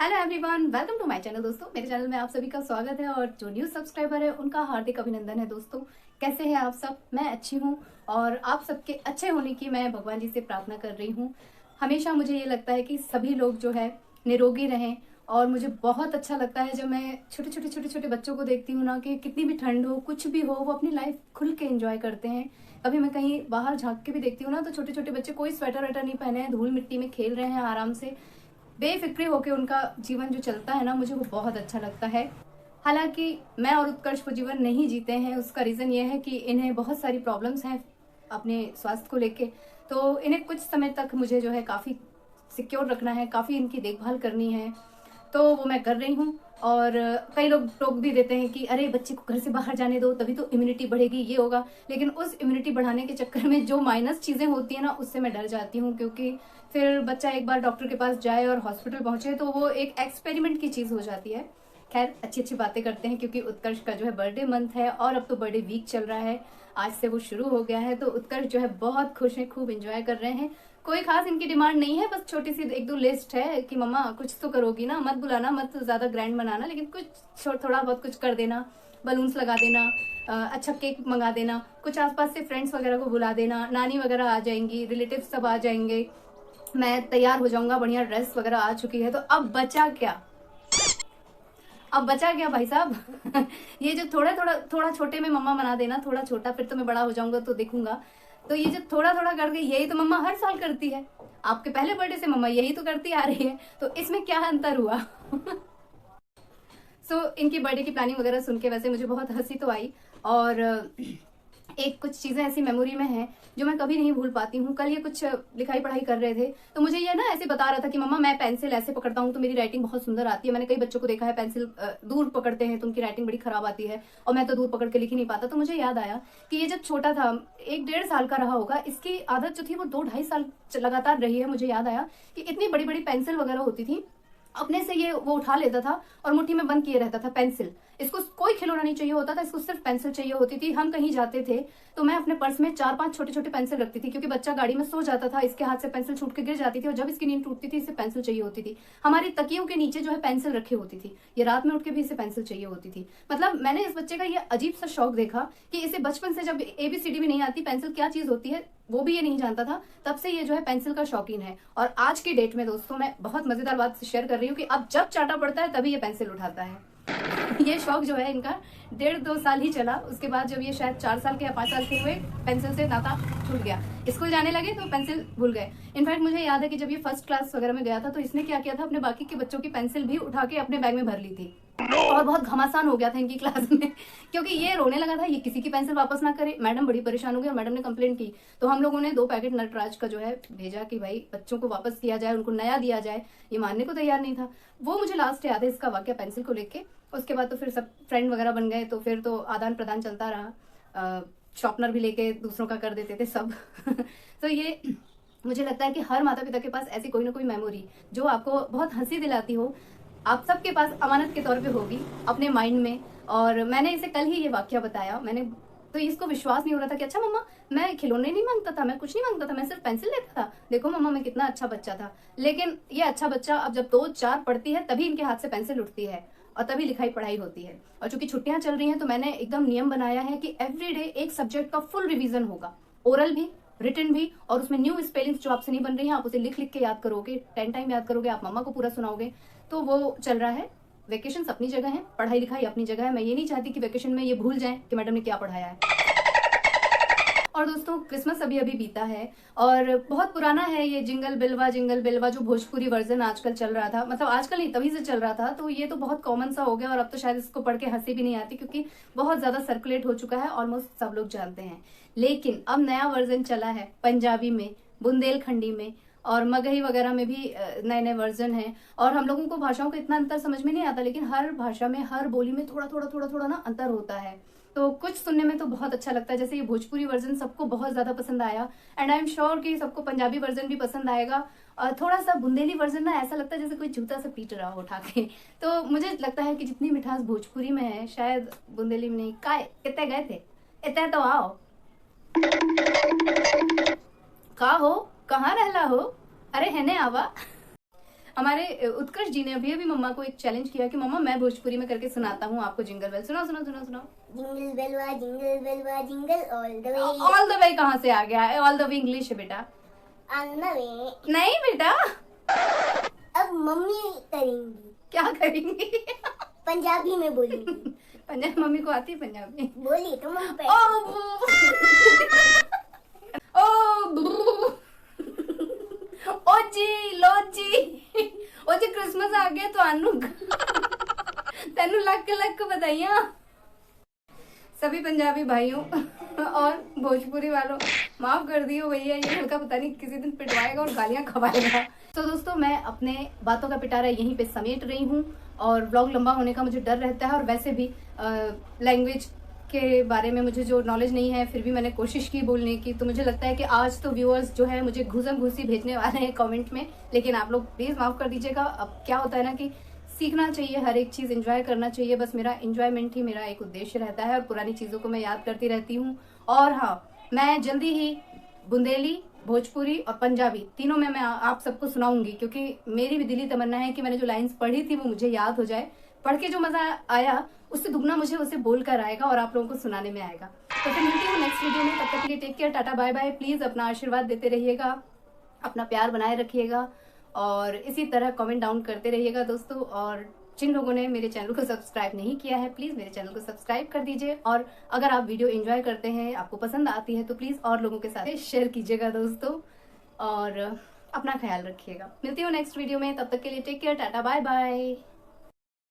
Hello everyone, welcome to my channel. दोस्तों, मेरे channel में आप सभी का स्वागत है और जो न्यू सब्सक्राइबर है उनका हार्दिक अभिनंदन है। दोस्तों, कैसे हैं आप सब? मैं अच्छी हूं और आप सबके अच्छे होने की मैं भगवान जी से प्रार्थना कर रही हूं। हमेशा मुझे ये लगता है कि सभी लोग जो है निरोगी रहें और मुझे बहुत अच्छा लगता है जब मैं छोटे छोटे बच्चों को देखती हूँ ना, कि कितनी भी ठंड हो, कुछ भी हो, वो अपनी लाइफ खुल के एंजॉय करते हैं। कभी मैं कहीं बाहर झांक के भी देखती हूँ ना, तो छोटे छोटे बच्चे कोई स्वेटर वेटर नहीं पहने हैं, धूल मिट्टी में खेल रहे हैं आराम से, बेफिक्री होके उनका जीवन जो चलता है ना, मुझे वो बहुत अच्छा लगता है। हालांकि मैं और उत्कर्ष वो जीवन नहीं जीते हैं, उसका रीज़न ये है कि इन्हें बहुत सारी प्रॉब्लम्स हैं अपने स्वास्थ्य को लेके। तो इन्हें कुछ समय तक मुझे जो है काफ़ी सिक्योर रखना है, काफ़ी इनकी देखभाल करनी है, तो वो मैं कर रही हूँ। और कई लोग टोक भी देते हैं कि अरे बच्चे को घर से बाहर जाने दो, तभी तो इम्यूनिटी बढ़ेगी, ये होगा। लेकिन उस इम्यूनिटी बढ़ाने के चक्कर में जो माइनस चीज़ें होती है ना, उससे मैं डर जाती हूँ, क्योंकि फिर बच्चा एक बार डॉक्टर के पास जाए और हॉस्पिटल पहुंचे तो वो एक एक्सपेरिमेंट की चीज़ हो जाती है। खैर, अच्छी अच्छी बातें करते हैं, क्योंकि उत्कर्ष का जो है बर्थडे मंथ है और अब तो बर्थडे वीक चल रहा है, आज से वो शुरू हो गया है। तो उत्कर्ष जो है बहुत खुश है, खूब एंजॉय कर रहे हैं। कोई खास इनकी डिमांड नहीं है, बस छोटी सी एक दो लिस्ट है कि मम्मा कुछ तो करोगी ना, मत बुलाना, मत ज्यादा ग्रैंड बनाना, लेकिन कुछ थोड़ा बहुत कुछ कर देना, बलून्स लगा देना, अच्छा केक मंगा देना, कुछ आसपास से फ्रेंड्स वगैरह को बुला देना, नानी वगैरह आ जाएंगी, रिलेटिव सब आ जाएंगे, मैं तैयार हो जाऊंगा, बढ़िया ड्रेस वगैरह आ चुकी है। तो अब बचा क्या? अब बचा क्या भाई साहब? ये जो थोड़ा थोड़ा थोड़ा छोटे में मम्मा बना देना, थोड़ा छोटा, फिर तो मैं बड़ा हो जाऊंगा तो देखूंगा। तो ये जो थोड़ा थोड़ा कर गई, यही तो मम्मा हर साल करती है। आपके पहले बर्थडे से मम्मा यही तो करती आ रही है, तो इसमें क्या अंतर हुआ? इनकी बर्थडे की प्लानिंग वगैरह सुन के वैसे मुझे बहुत हंसी तो आई। और एक कुछ चीज़ें ऐसी मेमोरी में हैं जो मैं कभी नहीं भूल पाती हूँ। कल ये कुछ लिखाई पढ़ाई कर रहे थे, तो मुझे ये ना ऐसे बता रहा था कि मम्मा मैं पेंसिल ऐसे पकड़ता हूँ तो मेरी राइटिंग बहुत सुंदर आती है। मैंने कई बच्चों को देखा है पेंसिल दूर पकड़ते हैं तो उनकी राइटिंग बड़ी खराब आती है, और मैं तो दूर पकड़ के लिख ही नहीं पाता। तो मुझे याद आया कि ये जब छोटा था, 1-1.5 साल का रहा होगा, इसकी आदत जो थी वो 2-2.5 साल लगातार रही है। मुझे याद आया कि इतनी बड़ी बड़ी पेंसिल वगैरह होती थी, अपने से ये वो उठा लेता था और मुट्ठी में बंद किए रहता था पेंसिल। इसको कोई खिलौना नहीं चाहिए होता था, इसको सिर्फ पेंसिल चाहिए होती थी। हम कहीं जाते थे तो मैं अपने पर्स में 4-5 छोटे छोटे पेंसिल रखती थी, क्योंकि बच्चा गाड़ी में सो जाता था, इसके हाथ से पेंसिल छूट के गिर जाती थी, और जब इसकी नींद टूटती थी इसे पेंसिल चाहिए होती थी। हमारी तकियों के नीचे जो है पेंसिल रखी होती थी, ये रात में उठ के भी इसे पेंसिल चाहिए होती थी। मतलब मैंने इस बच्चे का ये अजीब सा शौक देखा कि इसे बचपन से, जब ABCD भी नहीं आती, पेंसिल क्या चीज होती है वो भी ये नहीं जानता था, तब से ये जो है पेंसिल का शौकीन है। और आज की डेट में दोस्तों, मैं बहुत मजेदार बात शेयर कर रही हूँ कि अब जब चाटा पड़ता है तभी ये पेंसिल उठाता है। ये शौक जो है इनका 1.5-2 साल ही चला, उसके बाद जब ये शायद 4 साल के या 5 साल के हुए, पेंसिल से नाता छूट गया। स्कूल जाने लगे तो पेंसिल भूल गए। इनफैक्ट मुझे याद है कि जब ये फर्स्ट क्लास वगैरह में गया था तो इसने क्या किया था, अपने बाकी के बच्चों की पेंसिल भी उठा के अपने बैग में भर ली थी। और बहुत घमासान हो गया था इनकी क्लास में, क्योंकि ये रोने लगा था, ये किसी की पेंसिल वापस ना करे। मैडम बड़ी परेशान हो गई और मैडम ने कंप्लेंट की। तो हम लोगों ने 2 पैकेट नटराज का जो है भेजा कि भाई बच्चों को वापस किया जाए, उनको नया दिया जाए। ये मानने को तैयार नहीं था। वो मुझे लास्ट याद है इसका वाक्य पेंसिल को लेके। उसके बाद तो फिर सब फ्रेंड वगैरह बन गए, तो फिर तो आदान प्रदान चलता रहा, शॉर्पनर भी लेके दूसरों का कर देते थे सब। तो ये मुझे लगता है कि हर माता पिता के पास ऐसी कोई ना कोई मेमोरी जो आपको बहुत हंसी दिलाती हो, आप सबके पास अमानत के तौर पे होगी अपने माइंड में। और मैंने इसे कल ही ये वाक्य बताया, मैंने तो इसको विश्वास नहीं हो रहा था कि अच्छा मम्मा, मैं खिलौने नहीं मांगता था, मैं कुछ नहीं मांगता था, मैं सिर्फ पेंसिल लेता था, देखो मम्मा मैं कितना अच्छा बच्चा था। लेकिन ये अच्छा बच्चा अब जब 2-4 पढ़ती है तभी इनके हाथ से पेंसिल उठती है और तभी लिखाई पढ़ाई होती है। और चूंकि छुट्टियां चल रही हैं तो मैंने एकदम नियम बनाया है कि एवरीडे एक सब्जेक्ट का फुल रिवीजन होगा, ओरल भी, रिटन भी, और उसमें न्यू स्पेलिंग्स जो आपसे नहीं बन रही हैं आप उसे लिख लिख के याद करोगे, 10 टाइम याद करोगे, आप मम्मा को पूरा सुनाओगे। तो वो चल रहा है। वेकेशन अपनी जगह है, पढ़ाई लिखाई अपनी जगह है। मैं ये नहीं चाहती कि वेकेशन में ये भूल जाएं कि मैडम ने क्या पढ़ाया है। और दोस्तों, क्रिसमस अभी अभी बीता है और बहुत पुराना है ये जिंगल बिलवा जो भोजपुरी वर्जन आजकल चल रहा था, मतलब आजकल नहीं तभी से चल रहा था, तो ये तो बहुत कॉमन सा हो गया और अब तो शायद इसको पढ़ के हंसी भी नहीं आती, क्योंकि बहुत ज्यादा सर्कुलेट हो चुका है, ऑलमोस्ट सब लोग जानते हैं। लेकिन अब नया वर्जन चला है पंजाबी में, बुंदेलखंडी में और मगही वगैरह में भी नए नए वर्जन हैं। और हम लोगों को भाषाओं का इतना अंतर समझ में नहीं आता, लेकिन हर भाषा में, हर बोली में थोड़ा थोड़ा थोड़ा थोड़ा ना अंतर होता है। तो कुछ सुनने में तो बहुत अच्छा लगता है, जैसे ये भोजपुरी वर्जन सबको बहुत ज्यादा पसंद आया, एंड आई एम श्योर कि सबको पंजाबी वर्जन भी पसंद आएगा। और थोड़ा सा बुंदेली वर्जन ना ऐसा लगता है जैसे कोई जूता से पीट रहा हो उठा के। तो मुझे लगता है कि जितनी मिठास भोजपुरी में है शायद बुंदेली में नहीं। काय कितने गए थे, इतने तो आओ। का हो, कहाँ रहला हो, अरे है ने आवा। हमारे उत्कर्ष जी ने अभी अभी मम्मा को एक चैलेंज किया कि मम्मा मैं भोजपुरी में करके सुनाता हूँ आपको जिंगल बेल। सुनाओ सुनाओ सुनाओ सुनाओ। Jingle Belwa jingle all the way. All the way कहाँ से आ गया है? ऑल द वे इंग्लिश है बेटा। ऑन द वे नहीं बेटा। अब मम्मी करेंगी। क्या करेंगी? पंजाबी में बोलेंगी। पंजाबी मम्मी को आती है पंजाबी? बोली तो मम्मी ओ जी लो जी ओ जी क्रिसमस आ गया तो तेनू लक लक बधाइयां सभी पंजाबी भाइयों और भोजपुरी वालों, माफ कर दियो भैया, ये लड़का पता नहीं किसी दिन पिटवाएगा और गालियां खवाएगा। तो दोस्तों मैं अपने बातों का पिटारा यहीं पे समेट रही हूँ और ब्लॉग लंबा होने का मुझे डर रहता है, और वैसे भी लैंग्वेज के बारे में मुझे जो नॉलेज नहीं है, फिर भी मैंने कोशिश की बोलने की। तो मुझे लगता है कि आज तो व्यूअर्स जो है मुझे घुसम घुसी भेजने वाले हैं कमेंट में, लेकिन आप लोग प्लीज़ माफ़ कर दीजिएगा। अब क्या होता है ना कि सीखना चाहिए, हर एक चीज़ एंजॉय करना चाहिए, बस मेरा एंजॉयमेंट ही मेरा एक उद्देश्य रहता है और पुरानी चीज़ों को मैं याद करती रहती हूँ। और हाँ, मैं जल्दी ही बुंदेली, भोजपुरी और पंजाबी तीनों में मैं आप सबको सुनाऊंगी, क्योंकि मेरी भी दिली तमन्ना है कि मैंने जो लाइन्स पढ़ी थी वो मुझे याद हो जाए। पढ़ के जो मजा आया उससे दुगना मुझे उसे बोलकर आएगा और आप लोगों को सुनाने में आएगा। तो फिर मिलती हूँ नेक्स्ट वीडियो में, तब तक के लिए take care, tata bye bye. Please अपना आशीर्वाद देते रहिएगा, अपना प्यार बनाए रखिएगा और इसी तरह कमेंट डाउन करते रहिएगा दोस्तों। और जिन लोगों ने मेरे चैनल को सब्सक्राइब नहीं किया है, प्लीज मेरे चैनल को सब्सक्राइब कर दीजिए। और अगर आप वीडियो एंजॉय करते हैं, आपको पसंद आती है, तो प्लीज और लोगों के साथ शेयर कीजिएगा दोस्तों, और अपना ख्याल रखिएगा। मिलती हूँ नेक्स्ट वीडियो में, तब तक के लिए take care, tata bye bye.